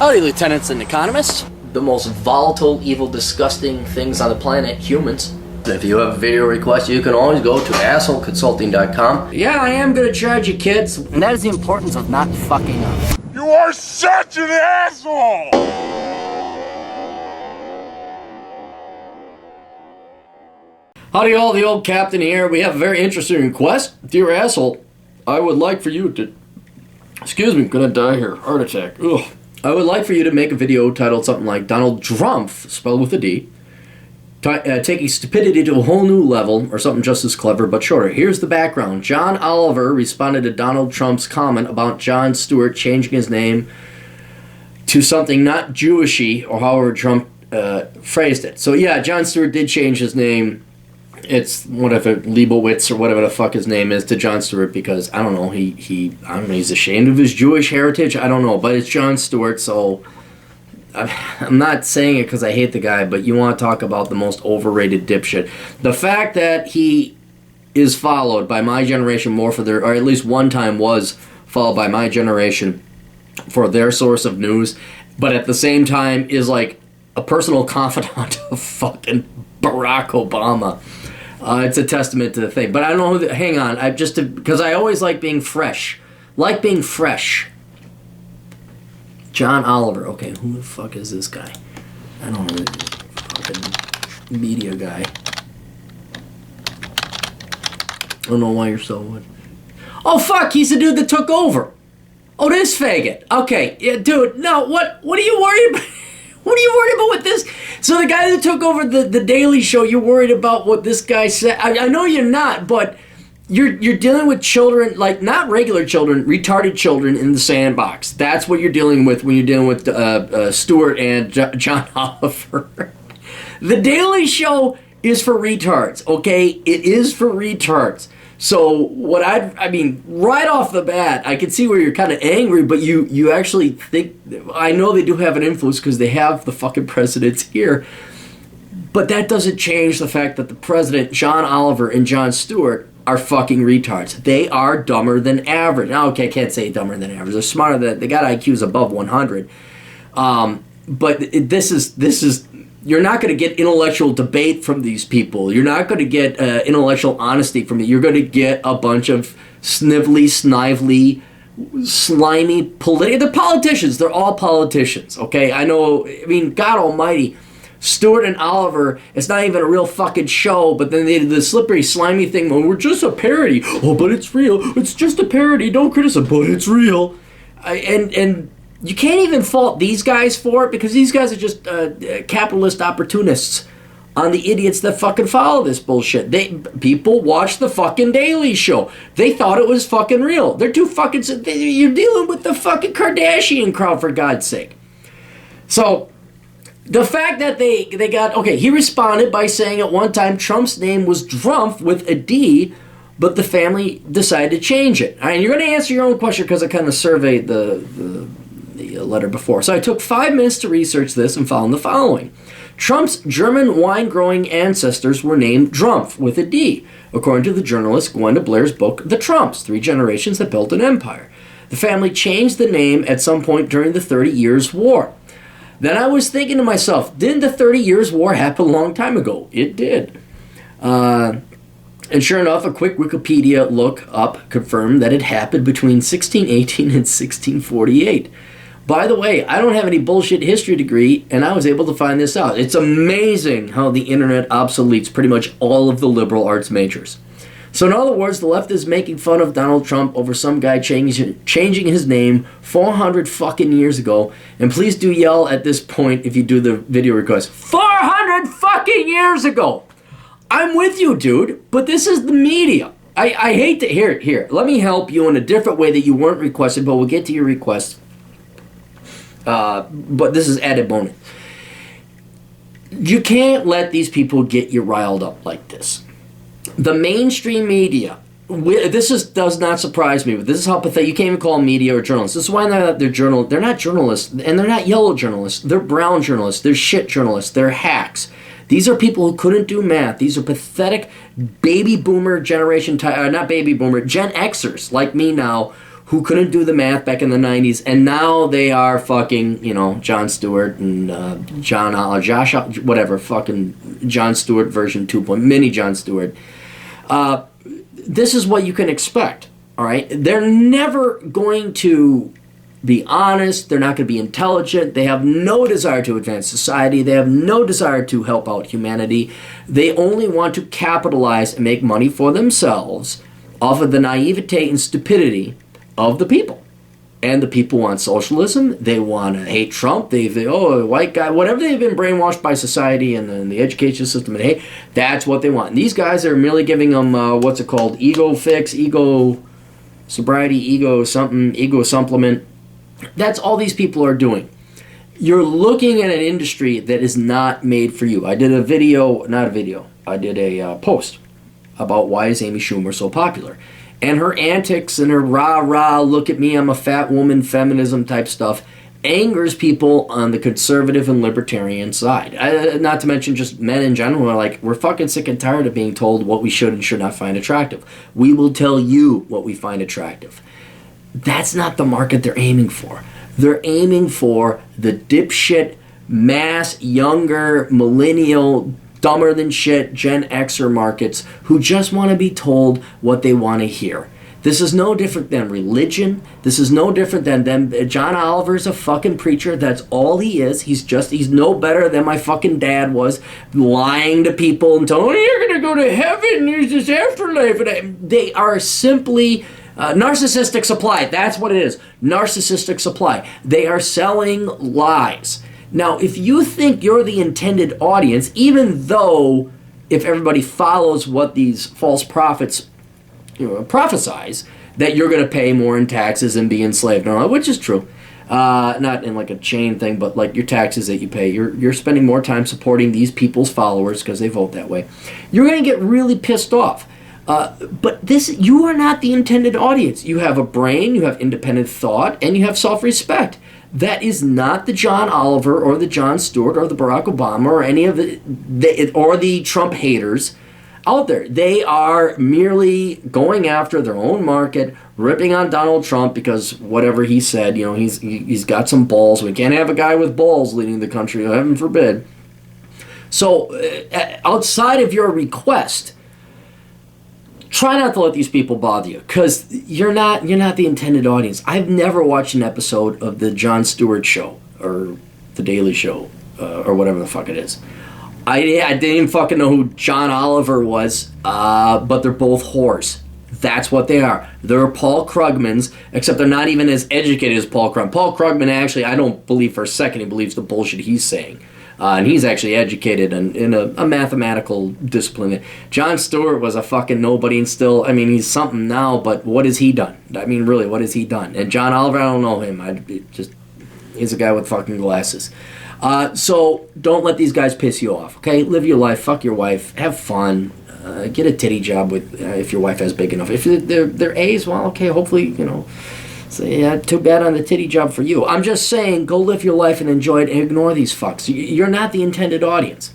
Howdy, lieutenants and economists. The most volatile, evil, disgusting things on the planet, humans. If you have a video request, you can always go to assholeconsulting.com. Yeah, I am gonna charge you, kids. And that is the importance of not fucking up. You are such an asshole! Howdy all, the old captain here. We have a very interesting request. Dear asshole, I would like for you to... Excuse me, I'm gonna die here. Heart attack. Ugh. I would like for you to make a video titled something like Donald Trump, spelled with a D, taking stupidity to a whole new level, or something just as clever but shorter. Here's the background. John Oliver responded to Donald Trump's comment about Jon Stewart changing his name to something not Jewishy, or however Trump phrased it. So yeah, Jon Stewart did change his name. It's whatever, Leibowitz or whatever the fuck his name is, to Jon Stewart, because I don't know, I don't know, he's ashamed of his Jewish heritage. I don't know, but it's Jon Stewart, so I'm not saying it because I hate the guy, but you want to talk about the most overrated dipshit. The fact that he is followed by my generation more for their, or at least one time was followed by my generation for their source of news, but at the same time is like a personal confidant of fucking Barack Obama. It's a testament to the thing. But I don't know, hang on, because I always like being fresh. Like being fresh. John Oliver. Okay, who the fuck is this guy? I don't know. Fucking media guy. I don't know why you're so... Oh, fuck, he's the dude that took over. Oh, this faggot. Okay, yeah, dude, no, what are you worried about? What are you worried about with this? So the guy that took over the Daily Show, you're worried about what this guy said? I know you're not, but you're dealing with children, like not regular children, retarded children in the sandbox. That's what you're dealing with when you're dealing with Stewart and John Oliver. The Daily Show is for retards, okay? It is for retards. So what I mean, right off the bat, I can see where you're kind of angry, but you actually think, I know they do have an influence because they have the fucking president's ear, but that doesn't change the fact that the president, John Oliver and Jon Stewart, are fucking retards. They are dumber than average. Now, okay, I can't say dumber than average. They're smarter than, they got IQs above 100. But this is you're not going to get intellectual debate from these people. You're not going to get intellectual honesty from them. You're going to get a bunch of snivelly, snively, slimy They're politicians. They're all politicians, okay? I know, I mean, God almighty, Stewart and Oliver, it's not even a real fucking show, but then they did the slippery, slimy thing, well, we're just a parody. Oh, but it's real. It's just a parody. Don't criticize, but it's real. And you can't even fault these guys for it, because these guys are just capitalist opportunists on the idiots that fucking follow this bullshit. People watch the fucking Daily Show. They thought it was fucking real. They're too fucking... You're dealing with the fucking Kardashian crowd, for God's sake. So, the fact that they got... Okay, he responded by saying at one time Trump's name was Drumpf with a D, but the family decided to change it. All right, and you're going to answer your own question because I kind of surveyed the letter before. So I took 5 minutes to research this and found the following. Trump's German wine-growing ancestors were named Drumpf with a D, according to the journalist Gwenda Blair's book, The Trumps, 3 Generations That Built an Empire. The family changed the name at some point during the 30 Years' War. Then I was thinking to myself, didn't the 30 Years' War happen a long time ago? It did. And sure enough, a quick Wikipedia look up confirmed that it happened between 1618 and 1648. By the way, I don't have any bullshit history degree, and I was able to find this out. It's amazing how the internet obsoletes pretty much all of the liberal arts majors. So in other words, the left is making fun of Donald Trump over some guy changing his name 400 fucking years ago. And please do yell at this point if you do the video request. 400 fucking years ago! I'm with you, dude, but this is the media. I hate to hear it. Here, let me help you in a different way that you weren't requested, but we'll get to your request. But this is added bonus. You can't let these people get you riled up like this. The mainstream media, does not surprise me, but this is how pathetic. You can't even call them media or journalists. This is why they're not journalists, and they're not yellow journalists. They're brown journalists. They're shit journalists. They're hacks. These are people who couldn't do math. These are pathetic baby boomer generation, not baby boomer, Gen Xers like me now, who couldn't do the math back in the 90s, and now they are fucking, you know, Jon Stewart and Josh, whatever, fucking Jon Stewart version 2.0, mini Jon Stewart. This is what you can expect, all right? They're never going to be honest. They're not going to be intelligent. They have no desire to advance society. They have no desire to help out humanity. They only want to capitalize and make money for themselves off of the naivete and stupidity of the people. And the people want socialism. They want to hate Trump. They oh, white guy, whatever they've been brainwashed by society and the education system and hate, that's what they want. And these guys are merely giving them, what's it called, ego fix, ego sobriety, ego something, ego supplement. That's all these people are doing. You're looking at an industry that is not made for you. I did a video, not a video, I did a post about why is Amy Schumer so popular. And her antics and her rah-rah, look at me, I'm a fat woman, feminism type stuff, angers people on the conservative and libertarian side. Not to mention just men in general are like, we're fucking sick and tired of being told what we should and should not find attractive. We will tell you what we find attractive. That's not the market they're aiming for. They're aiming for the dipshit, mass, younger, millennial, dumber than shit Gen Xer markets who just want to be told what they want to hear. This is no different than religion. This is no different than them. John Oliver's a fucking preacher. That's all he is. He's no better than my fucking dad was, lying to people and telling them, you're going to go to heaven. There's this afterlife. And they are simply narcissistic supply. That's what it is. Narcissistic supply. They are selling lies. Now, if you think you're the intended audience, even though if everybody follows what these false prophets prophesize, that you're going to pay more in taxes and be enslaved, and all that, which is true. Not in like a chain thing, but like your taxes that you pay. You're spending more time supporting these people's followers because they vote that way. You're going to get really pissed off. But you are not the intended audience. You have a brain, you have independent thought, and you have self-respect. That is not the John Oliver or the Jon Stewart or the Barack Obama or any of the Trump haters out there. They are merely going after their own market, ripping on Donald Trump because whatever he said, you know, he's got some balls. We can't have a guy with balls leading the country, heaven forbid. So outside of your request, try not to let these people bother you, because you're not the intended audience. I've never watched an episode of the Jon Stewart Show or the Daily Show or whatever the fuck it is. I didn't even fucking know who John Oliver was, but they're both whores. That's what they are. They're Paul Krugmans, except they're not even as educated as Paul Krugman. Paul Krugman, actually, I don't believe for a second he believes the bullshit he's saying. And he's actually educated in a mathematical discipline. Jon Stewart was a fucking nobody, and still, I mean, he's something now, but what has he done? I mean, really, what has he done? And John Oliver, I don't know him. He's a guy with fucking glasses. So don't let these guys piss you off, okay? Live your life, fuck your wife, have fun, get a titty job with if your wife has big enough. If they're A's, well, okay, hopefully, you know. So yeah, too bad on the titty job for you. I'm just saying, go live your life and enjoy it and ignore these fucks. You're not the intended audience.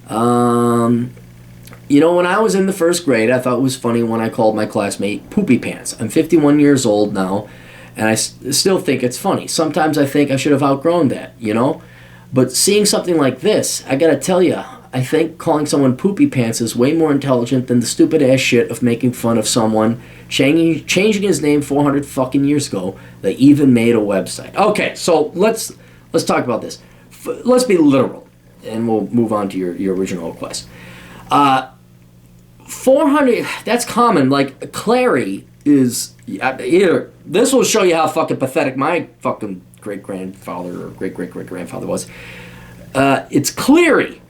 You know, when I was in the first grade, I thought it was funny when I called my classmate Poopy Pants. I'm 51 years old now, and I still think it's funny. Sometimes I think I should have outgrown that, you know? But seeing something like this, I gotta tell you, I think calling someone Poopy Pants is way more intelligent than the stupid ass shit of making fun of someone changing his name 400 fucking years ago that even made a website. Okay, so let's talk about this. Let's be literal, and we'll move on to your original request. 400, that's common. Like, Clary is here. This will show you how fucking pathetic my fucking great-grandfather or great-great-great-grandfather was. It's Cleary.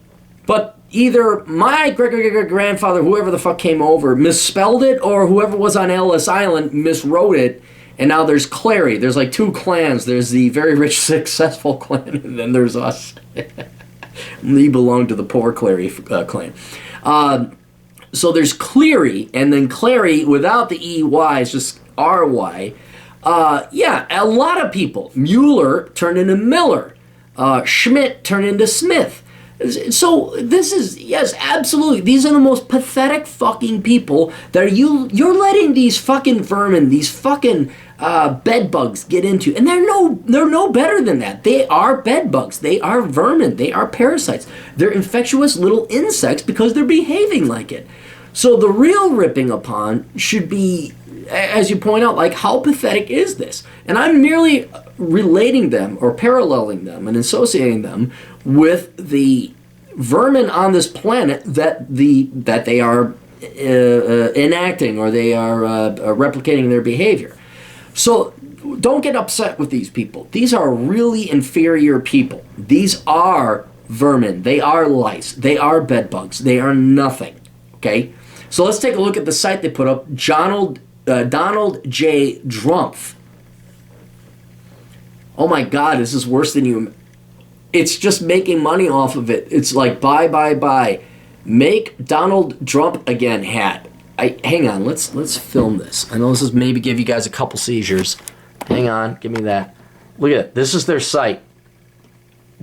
But either my great-great-great-grandfather, whoever the fuck came over, misspelled it, or whoever was on Ellis Island miswrote it, and now there's Clary. There's like two clans. There's the very rich, successful clan, and then there's us. We belong to the poor Clary clan. So there's Cleary, and then Clary without the EY is just RY. Yeah, a lot of people. Mueller turned into Miller. Schmidt turned into Smith. So this is, yes, absolutely. These are the most pathetic fucking people that you're letting these fucking vermin, these fucking bed bugs get into, and they're no better than that. They are bed bugs. They are vermin. They are parasites. They're infectious little insects because they're behaving like it. So the real ripping upon should be, as you point out, like, how pathetic is this? And I'm merely relating them or paralleling them and associating them with the vermin on this planet that they are enacting, or they are replicating their behavior. So don't get upset with these people. These are really inferior people. These are vermin. They are lice. They are bed bugs. They are nothing. Okay? So let's take a look at the site they put up. Donald J. Drumpf. Oh my God, this is worse than you. It's just making money off of it. It's like buy. Make Donald Trump again hat. Hang on, let's film this. I know this is maybe give you guys a couple seizures. Hang on, give me that. Look at it. This is their site.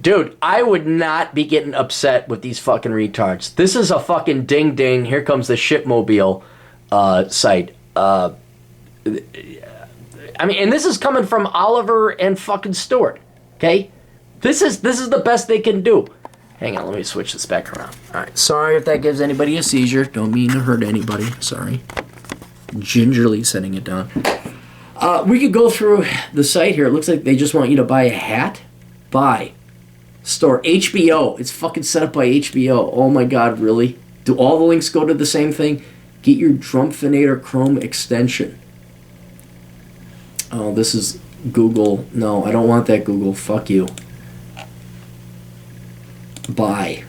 Dude, I would not be getting upset with these fucking retards. This is a fucking ding ding. Here comes the shitmobile site. I mean, and this is coming from Oliver and fucking Stewart. Okay? This is the best they can do. Hang on, let me switch this back around. Alright, sorry if that gives anybody a seizure. Don't mean to hurt anybody. Sorry. Gingerly setting it down. We could go through the site here. It looks like they just want you to buy a hat. Buy. Store. HBO. It's fucking set up by HBO. Oh my God, really? Do all the links go to the same thing? Get your Drumpfinator Chrome extension. Oh, this is Google. No, I don't want that, Google. Fuck you. Buy.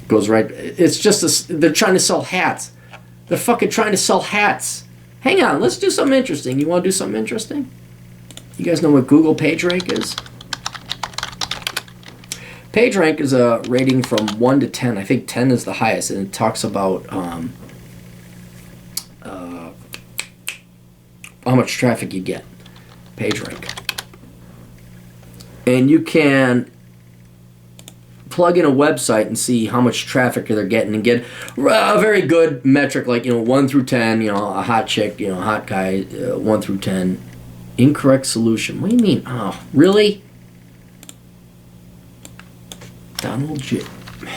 Goes right. It's just they're trying to sell hats. They're fucking trying to sell hats. Hang on, let's do something interesting. You want to do something interesting? You guys know what Google PageRank is? PageRank is a rating from 1 to 10. I think 10 is the highest, and it talks about how much traffic you get. PageRank. And you can plug in a website and see how much traffic they're getting and get a very good metric, like, 1 through 10, a hot chick, a hot guy, 1 through 10. Incorrect solution. What do you mean? Oh, really? Donald J. Fuck,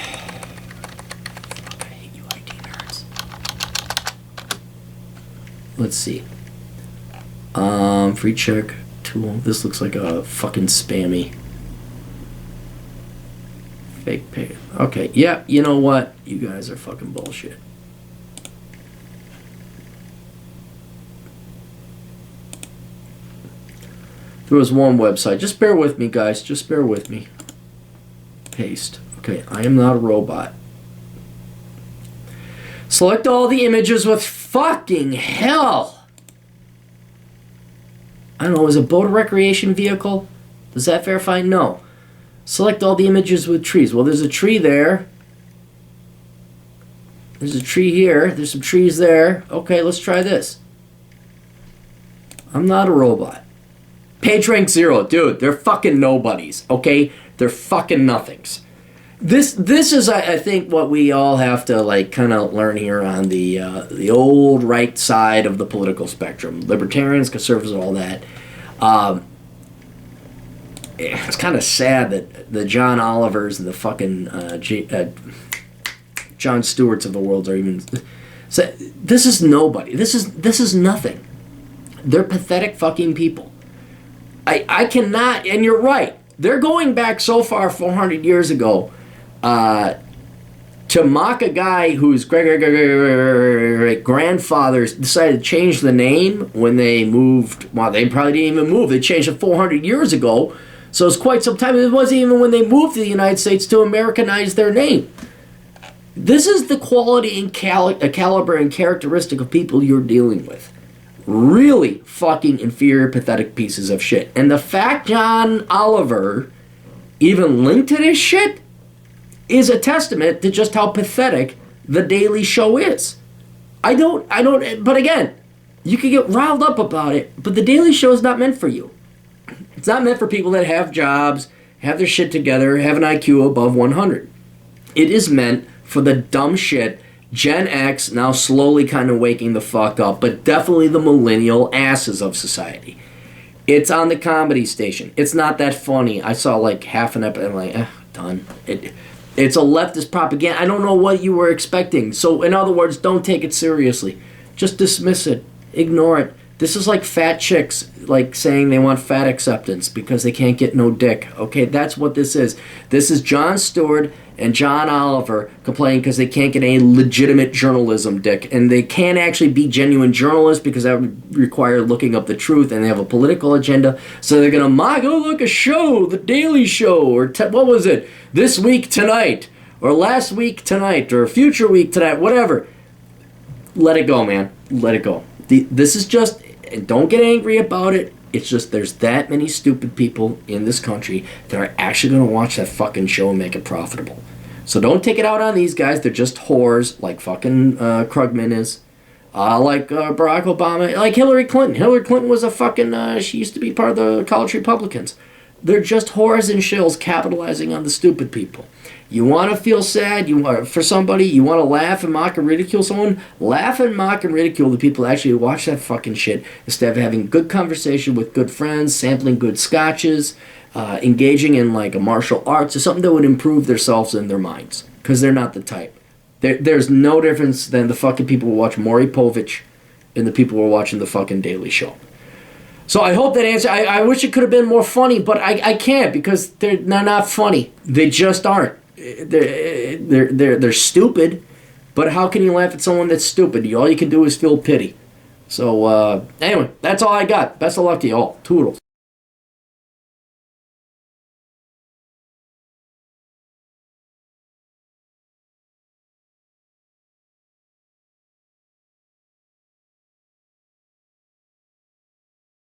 I hate you IT nerds. Let's see. Free check tool. This looks like a fucking spammy. Fake pay. Okay, yeah, you know what? You guys are fucking bullshit. There was one website. Just bear with me, guys. Just bear with me. Paste. Okay, I am not a robot. Select all the images with fucking hell. I don't know, is a boat a recreation vehicle? Does that verify? No. Select all the images with trees. Well, there's a tree there. There's a tree here. There's some trees there. Okay, let's try this. I'm not a robot. PageRank 0. Dude, they're fucking nobodies, okay? They're fucking nothings. This is, I think, what we all have to, like, kind of learn here on the old right side of the political spectrum. Libertarians, conservatives, all that. It's kind of sad that the John Olivers and the fucking John Stewarts of the world are even... So, this is nobody. This is nothing. They're pathetic fucking people. I cannot... And you're right. They're going back so far, 400 years ago, to mock a guy whose grandfathers decided to change the name when they moved. Well, they probably didn't even move. They changed it 400 years ago. So it's quite some time. It wasn't even when they moved to the United States to Americanize their name. This is the quality and caliber and characteristic of people you're dealing with. Really fucking inferior, pathetic pieces of shit. And the fact John Oliver even linked to this shit is a testament to just how pathetic The Daily Show is. I don't, but again, you can get riled up about it, but The Daily Show is not meant for you. It's not meant for people that have jobs, have their shit together, have an IQ above 100. It is meant for the dumb shit Gen X now slowly kind of waking the fuck up, but definitely the millennial asses of society. It's on the Comedy Station. It's not that funny. I saw like half an episode. I'm like, done. It's a leftist propaganda. I don't know what you were expecting. So, in other words, don't take it seriously. Just dismiss it. Ignore it. This is like fat chicks, like saying they want fat acceptance because they can't get no dick. Okay, that's what this is. This is Jon Stewart and John Oliver complaining because they can't get any legitimate journalism dick. And they can't actually be genuine journalists because that would require looking up the truth, and they have a political agenda. So they're going to mock, oh, look, a show, The Daily Show, or what was it, This Week Tonight, or Last Week Tonight, or Future Week Tonight, whatever. Let it go, man. Let it go. This is just, and don't get angry about it. It's just there's that many stupid people in this country that are actually going to watch that fucking show and make it profitable. So don't take it out on these guys. They're just whores, like fucking Krugman is. Like Barack Obama, like Hillary Clinton. Hillary Clinton was a fucking, she used to be part of the college Republicans. They're just whores and shills capitalizing on the stupid people. You want to feel sad for somebody, you want to laugh and mock and ridicule someone, laugh and mock and ridicule the people that actually watch that fucking shit instead of having good conversation with good friends, sampling good scotches, engaging in like a martial arts or something that would improve themselves and their minds. Because they're not the type. There's no difference than the fucking people who watch Maury Povich and the people who are watching the fucking Daily Show. So I hope that answer. I wish it could have been more funny, but I can't because they're not funny. They just aren't. They're stupid, but how can you laugh at someone that's stupid? All you can do is feel pity. So anyway, that's all I got. Best of luck to you all. Toodles.